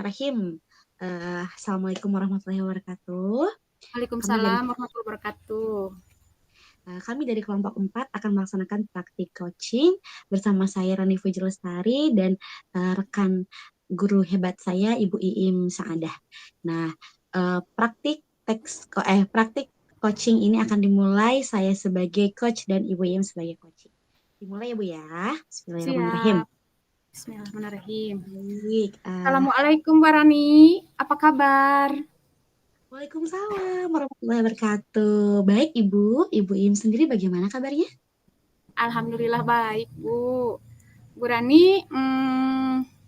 Bismillahirrahmanirrahim. Assalamualaikum warahmatullahi wabarakatuh. Kami dari Waalaikumsalam warahmatullahi wabarakatuh. kami dari kelompok 4 akan melaksanakan praktik coaching bersama saya Rani Fuji Lestari dan rekan guru hebat saya Ibu Iim Saadah. Nah, praktik coaching ini akan dimulai saya sebagai coach dan Ibu Iim sebagai coaching. Dimulai ya Bu ya. Bismillahirrahmanirrahim. Siap. Bismillahirrahmanirrahim. Baik, Assalamualaikum Mbak Rani. Apa kabar? Waalaikumsalam warahmatullahi wabarakatuh. Baik Ibu Im sendiri bagaimana kabarnya? Alhamdulillah baik, Bu. Bu Rani,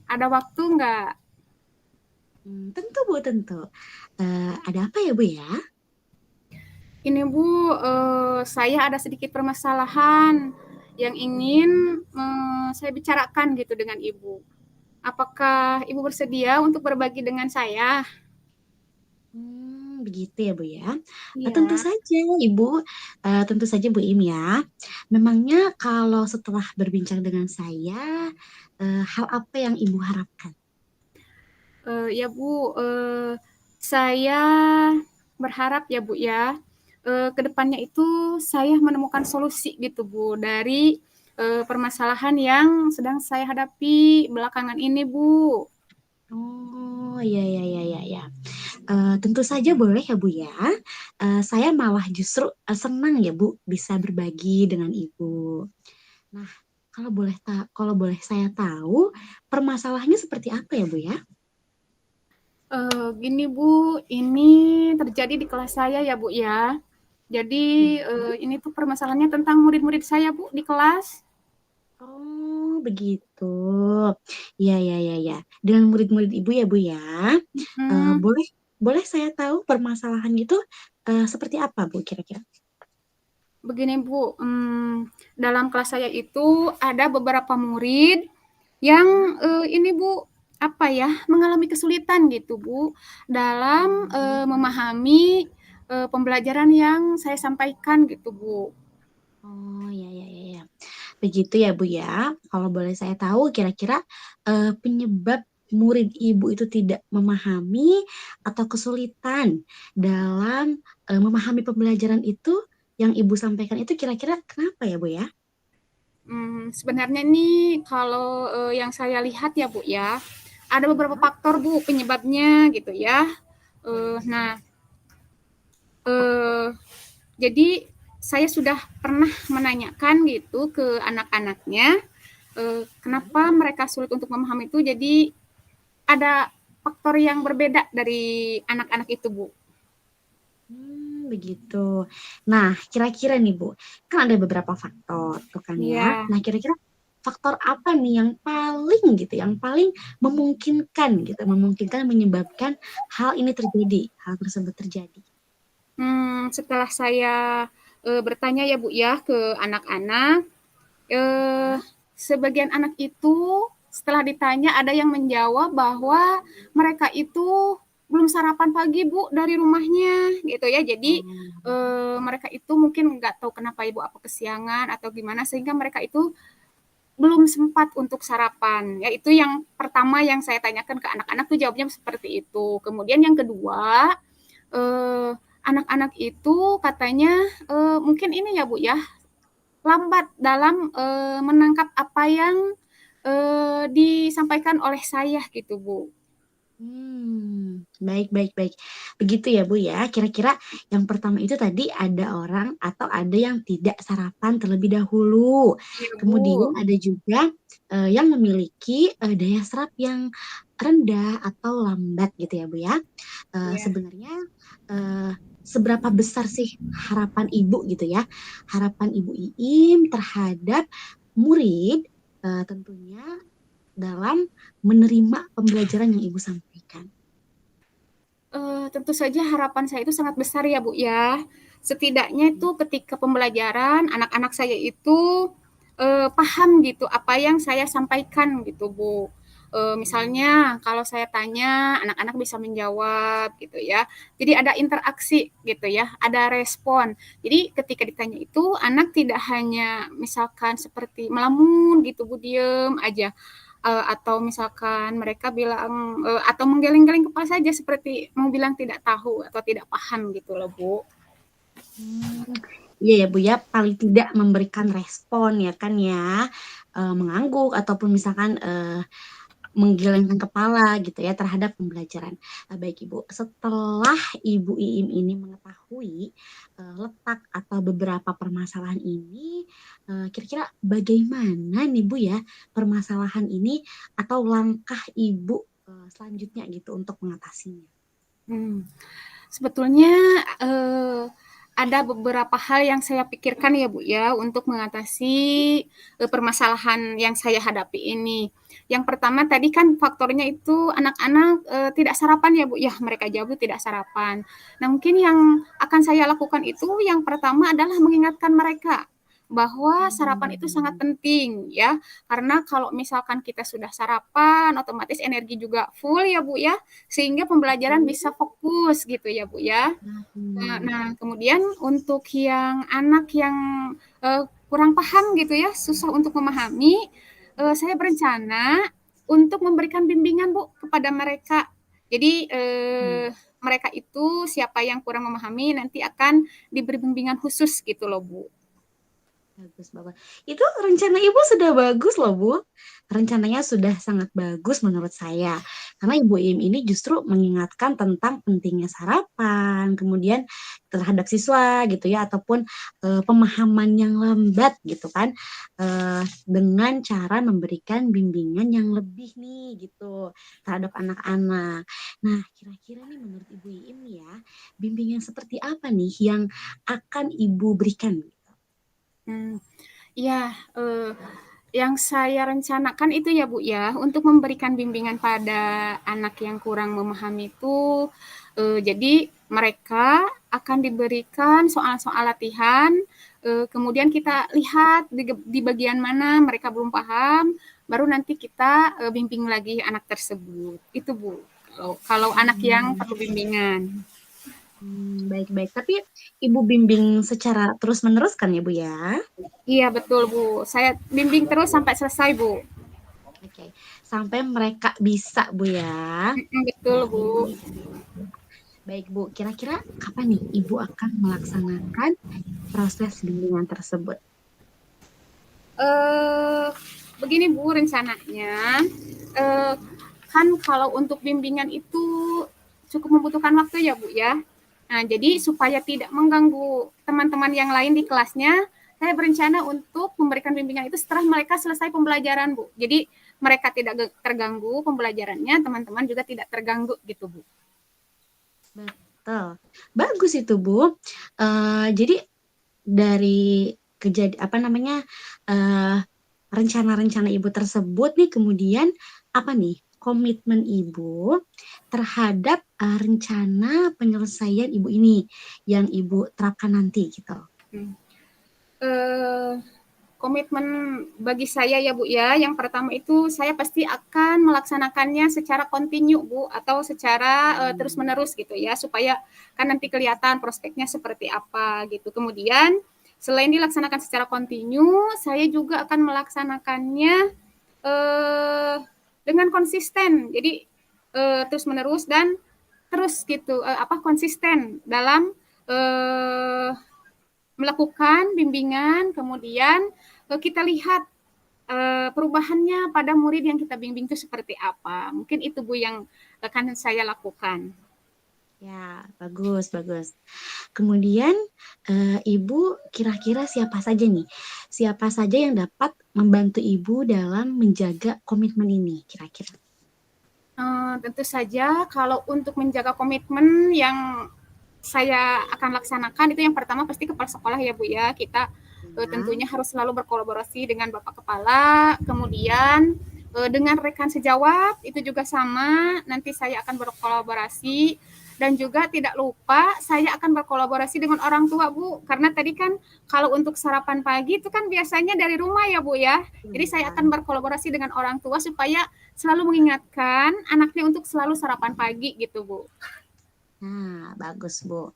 ada waktu nggak? Tentu Bu, tentu. Ada apa ya Bu ya? Ini Bu, saya ada sedikit permasalahan yang ingin saya bicarakan gitu dengan Ibu. Apakah Ibu bersedia untuk berbagi dengan saya? Begitu ya Bu ya. Tentu Iya. saja Ibu, tentu saja Bu Im ya. Memangnya kalau setelah berbincang dengan saya, hal apa yang Ibu harapkan? Ya Bu, saya berharap ya Bu ya, ke depannya itu saya menemukan solusi gitu Bu dari permasalahan yang sedang saya hadapi belakangan ini Bu. Oh, ya ya ya ya ya. Tentu saja boleh ya Bu ya. Saya malah justru senang ya Bu bisa berbagi dengan Ibu. Nah, kalau boleh saya tahu permasalahannya seperti apa ya Bu ya? Gini Bu, ini terjadi di kelas saya ya Bu ya. Jadi ini tuh permasalahannya tentang murid-murid saya Bu di kelas. Oh, begitu. Ya ya ya ya. Dengan murid-murid Ibu ya Bu ya. Hmm, Boleh boleh saya tahu permasalahan itu seperti apa Bu kira-kira? Begini Bu, dalam kelas saya itu ada beberapa murid yang ini Bu, apa ya, mengalami kesulitan gitu Bu, dalam memahami pembelajaran yang saya sampaikan gitu Bu. Oh, ya ya ya ya. Begitu ya Bu ya. Kalau boleh saya tahu kira-kira penyebab murid Ibu itu tidak memahami atau kesulitan dalam memahami pembelajaran itu yang Ibu sampaikan itu kira-kira kenapa ya Bu ya? Sebenarnya nih kalau yang saya lihat ya Bu ya, ada beberapa Ya. faktor Bu penyebabnya gitu ya. Nah, eh, jadi saya sudah pernah menanyakan gitu ke anak-anaknya, kenapa mereka sulit untuk memahami itu. Jadi ada faktor yang berbeda dari anak-anak itu, Bu. Begitu. Nah, kira-kira nih Bu, kan ada beberapa faktor tuh kan ya. Iya. Nah, kira-kira faktor apa nih yang paling gitu, yang paling memungkinkan menyebabkan hal ini terjadi, hal tersebut terjadi. Setelah saya bertanya ya Bu ya ke anak-anak, eh, sebagian anak itu setelah ditanya ada yang menjawab bahwa mereka itu belum sarapan pagi Bu dari rumahnya gitu ya. Jadi Oh. mereka itu mungkin nggak tahu kenapa Ibu apa kesiangan atau gimana sehingga mereka itu belum sempat untuk sarapan. Ya itu yang pertama yang saya tanyakan ke anak-anak tuh jawabnya seperti itu. Kemudian yang kedua, eh, anak-anak itu katanya mungkin ini ya Bu ya, lambat dalam menangkap apa yang disampaikan oleh saya gitu Bu. Baik, baik, baik. Begitu ya, Bu ya. Kira-kira yang pertama itu tadi ada orang atau ada yang tidak sarapan terlebih dahulu. Iya Kemudian Bu. ada juga yang memiliki daya serap yang rendah atau lambat gitu ya, Bu ya. Iya. Sebenarnya eh, seberapa besar sih harapan Ibu gitu ya? Harapan Ibu Iim terhadap murid tentunya dalam menerima pembelajaran yang Ibu sampaikan. Tentu saja harapan saya itu sangat besar ya Bu ya. Setidaknya itu ketika pembelajaran anak-anak saya itu paham gitu apa yang saya sampaikan gitu Bu. Misalnya kalau saya tanya anak-anak bisa menjawab gitu ya. Jadi ada interaksi gitu ya, ada respon. Jadi ketika ditanya itu anak tidak hanya misalkan seperti melamun gitu Bu, diem aja. atau misalkan mereka bilang atau menggeleng-geleng kepala saja seperti mau bilang tidak tahu atau tidak paham gitu loh Bu. Hmm, iya ya Bu ya, paling tidak memberikan respon ya kan ya, mengangguk ataupun misalkan menggelengkan kepala gitu ya terhadap pembelajaran. Baik Ibu, setelah Ibu Iim ini mengetahui letak atau beberapa permasalahan ini, kira-kira bagaimana nih Bu ya permasalahan ini atau langkah Ibu selanjutnya gitu untuk mengatasinya? Hmm. Sebetulnya ada beberapa hal yang saya pikirkan ya Bu ya untuk mengatasi permasalahan yang saya hadapi ini. Yang pertama tadi kan faktornya itu anak-anak tidak sarapan ya Bu ya, mereka jauh tidak sarapan. Nah mungkin yang akan saya lakukan itu yang pertama adalah mengingatkan mereka bahwa sarapan itu sangat Hmm. penting ya, karena kalau misalkan kita sudah sarapan otomatis energi juga full ya Bu ya, sehingga pembelajaran Betul. bisa fokus gitu ya Bu ya. Hmm. Nah kemudian untuk yang anak yang kurang paham gitu ya, susah untuk memahami, saya berencana untuk memberikan bimbingan Bu kepada mereka. Jadi Hmm. mereka itu siapa yang kurang memahami nanti akan diberi bimbingan khusus gitu loh Bu. Bagus banget. Itu rencana Ibu sudah bagus loh, Bu. Rencananya sudah sangat bagus menurut saya. Karena Ibu Im ini justru mengingatkan tentang pentingnya sarapan, kemudian terhadap siswa gitu ya, ataupun pemahaman yang lambat gitu kan, dengan cara memberikan bimbingan yang lebih nih gitu terhadap anak-anak. Nah, kira-kira nih menurut Ibu Im ya, bimbingan seperti apa nih yang akan Ibu berikan? Hmm. Ya, yang saya rencanakan itu ya Bu ya, untuk memberikan bimbingan pada anak yang kurang memahami itu, jadi mereka akan diberikan soal-soal latihan, kemudian kita lihat di bagian mana mereka belum paham, baru nanti kita bimbing lagi anak tersebut. Itu Bu, kalau anak yang Hmm. perlu bimbingan. Baik-baik. Tapi Ibu bimbing secara terus-menerus kan ya, Bu ya? Iya betul Bu, saya bimbing terus sampai selesai Bu. Oke. Sampai mereka bisa, Bu ya. Betul Bu. Baik, Bu. Kira-kira kapan nih Ibu akan melaksanakan proses bimbingan tersebut? eh Begini Bu rencananya, eh, kan kalau untuk bimbingan itu cukup membutuhkan waktu ya Bu ya. Nah jadi supaya tidak mengganggu teman-teman yang lain di kelasnya, saya berencana untuk memberikan bimbingan itu setelah mereka selesai pembelajaran Bu. Jadi mereka tidak terganggu pembelajarannya, teman-teman juga tidak terganggu gitu Bu. Betul. Bagus itu, Bu. Jadi dari apa namanya eh, rencana-rencana Ibu tersebut nih kemudian apa nih komitmen Ibu terhadap rencana penyelesaian Ibu ini yang Ibu terapkan nanti gitu. Hmm. Eh, Komitmen bagi saya ya Bu ya, yang pertama itu saya pasti akan melaksanakannya secara kontinu Bu, atau secara terus-menerus gitu ya, supaya kan nanti kelihatan prospeknya seperti apa gitu. Kemudian selain dilaksanakan secara kontinu, saya juga akan melaksanakannya dengan konsisten. Jadi terus-menerus dan terus gitu konsisten dalam eh, melakukan bimbingan, kemudian kita lihat perubahannya pada murid yang kita bimbing itu seperti apa. Mungkin itu Bu yang akan saya lakukan. Ya, bagus, bagus. Kemudian Ibu kira-kira siapa saja nih? Siapa saja yang dapat membantu Ibu dalam menjaga komitmen ini kira-kira? Tentu saja kalau untuk menjaga komitmen yang saya akan laksanakan itu yang pertama pasti kepala sekolah ya Bu ya. Kita Ya. tentunya harus selalu berkolaborasi dengan Bapak Kepala, kemudian dengan rekan sejawat itu juga sama, nanti saya akan berkolaborasi dan juga tidak lupa saya akan berkolaborasi dengan orang tua Bu, karena tadi kan kalau untuk sarapan pagi itu kan biasanya dari rumah ya Bu ya. Jadi saya Iya. akan berkolaborasi dengan orang tua supaya selalu mengingatkan anaknya untuk selalu sarapan pagi gitu Bu. Nah, bagus, Bu.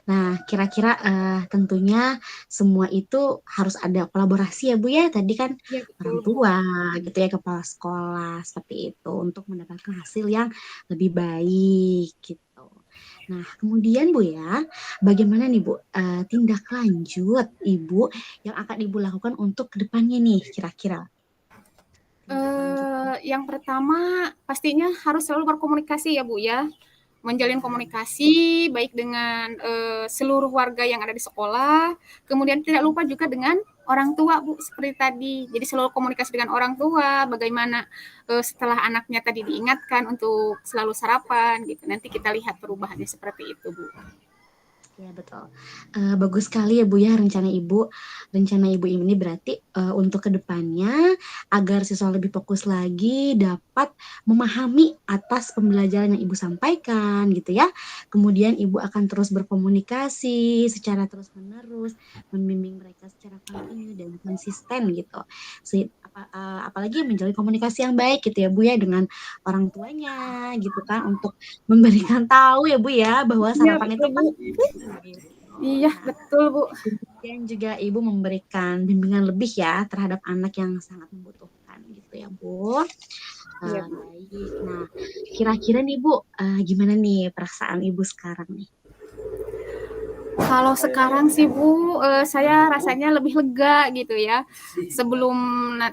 Nah, kira-kira tentunya semua itu harus ada kolaborasi ya, Bu ya. Tadi kan Iya betul orang Bu. tua gitu ya, kepala sekolah seperti itu untuk mendapatkan hasil yang lebih baik gitu. Nah, kemudian Bu ya, bagaimana nih Bu tindak lanjut Ibu yang akan Ibu lakukan untuk kedepannya nih kira-kira tindak lanjut? Yang pertama pastinya harus selalu berkomunikasi ya Bu ya. Menjalin komunikasi baik dengan seluruh warga yang ada di sekolah, kemudian tidak lupa juga dengan orang tua Bu seperti tadi. Jadi selalu komunikasi dengan orang tua, bagaimana setelah anaknya tadi diingatkan untuk selalu sarapan gitu. Nanti kita lihat perubahannya seperti itu Bu. Ya betul. Bagus sekali ya Bu ya rencana Ibu. Rencana Ibu ini berarti untuk kedepannya agar siswa lebih fokus lagi dapat memahami atas pembelajaran yang Ibu sampaikan gitu ya. Kemudian Ibu akan terus berkomunikasi secara terus-menerus, membimbing mereka secara kontinu dan konsisten gitu. Apalagi menjalin komunikasi yang baik gitu ya Bu ya dengan orang tuanya gitu kan untuk memberikan tahu ya Bu ya bahwa Iya sarapan itu betul Bu. kan gitu. Iya Nah, betul Bu. kemudian juga Ibu memberikan bimbingan lebih ya terhadap anak yang sangat membutuhkan gitu ya, Bu. Iya Bu. Baik. Nah, kira-kira nih Bu, gimana nih perasaan Ibu sekarang nih? Kalau sekarang sih Bu, saya rasanya lebih lega gitu ya. Sebelum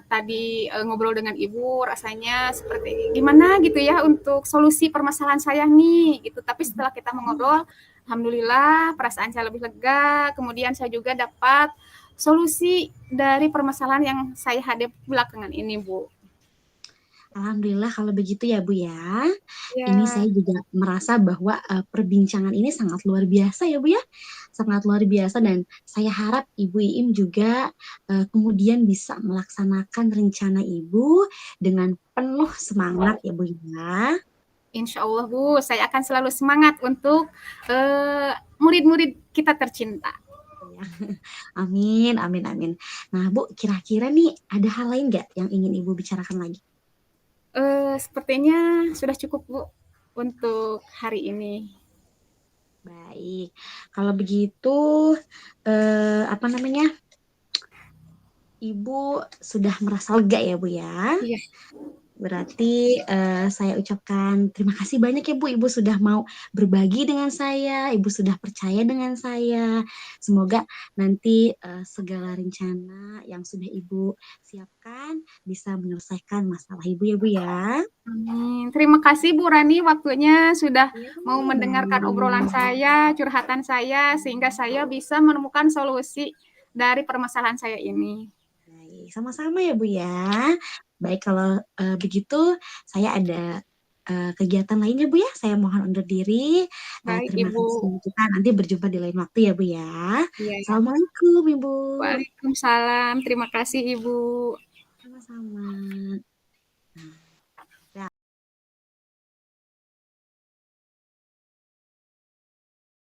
tadi ngobrol dengan Ibu, rasanya seperti gimana gitu ya untuk solusi permasalahan saya nih gitu. Tapi setelah kita mengobrol, alhamdulillah perasaan saya lebih lega. Kemudian saya juga dapat solusi dari permasalahan yang saya hadapi belakangan ini, Bu. Alhamdulillah kalau begitu ya Bu ya. Ini Ya, saya juga merasa bahwa perbincangan ini sangat luar biasa ya Bu ya. Sangat luar biasa dan saya harap Ibu Iim juga kemudian bisa melaksanakan rencana Ibu dengan penuh semangat ya Bu ya. insya Allah Bu, saya akan selalu semangat untuk murid-murid kita tercinta. Ya. Amin, amin, amin. Nah Bu, kira-kira nih ada hal lain nggak yang ingin Ibu bicarakan lagi? Sepertinya sudah cukup Bu untuk hari ini. Baik, kalau begitu apa namanya? Ibu sudah merasa lega ya Bu ya. Iya, Berarti saya ucapkan terima kasih banyak ya Bu. Ibu sudah mau berbagi dengan saya, Ibu sudah percaya dengan saya. Semoga nanti segala rencana yang sudah Ibu siapkan bisa menyelesaikan masalah Ibu ya Bu ya. amin. Terima kasih Bu Rani waktunya sudah Iya, mau mendengarkan obrolan baik. saya, curhatan saya, sehingga saya bisa menemukan solusi dari permasalahan saya ini. Baik, sama-sama ya Bu ya. Baik, kalau begitu saya ada kegiatan lainnya Bu ya. Saya mohon undur diri. Baik Terima Ibu. kasih. Kita nanti berjumpa di lain waktu ya Bu ya. Iya. Assalamualaikum Ibu. Waalaikumsalam. Terima kasih Ibu. Sama-sama.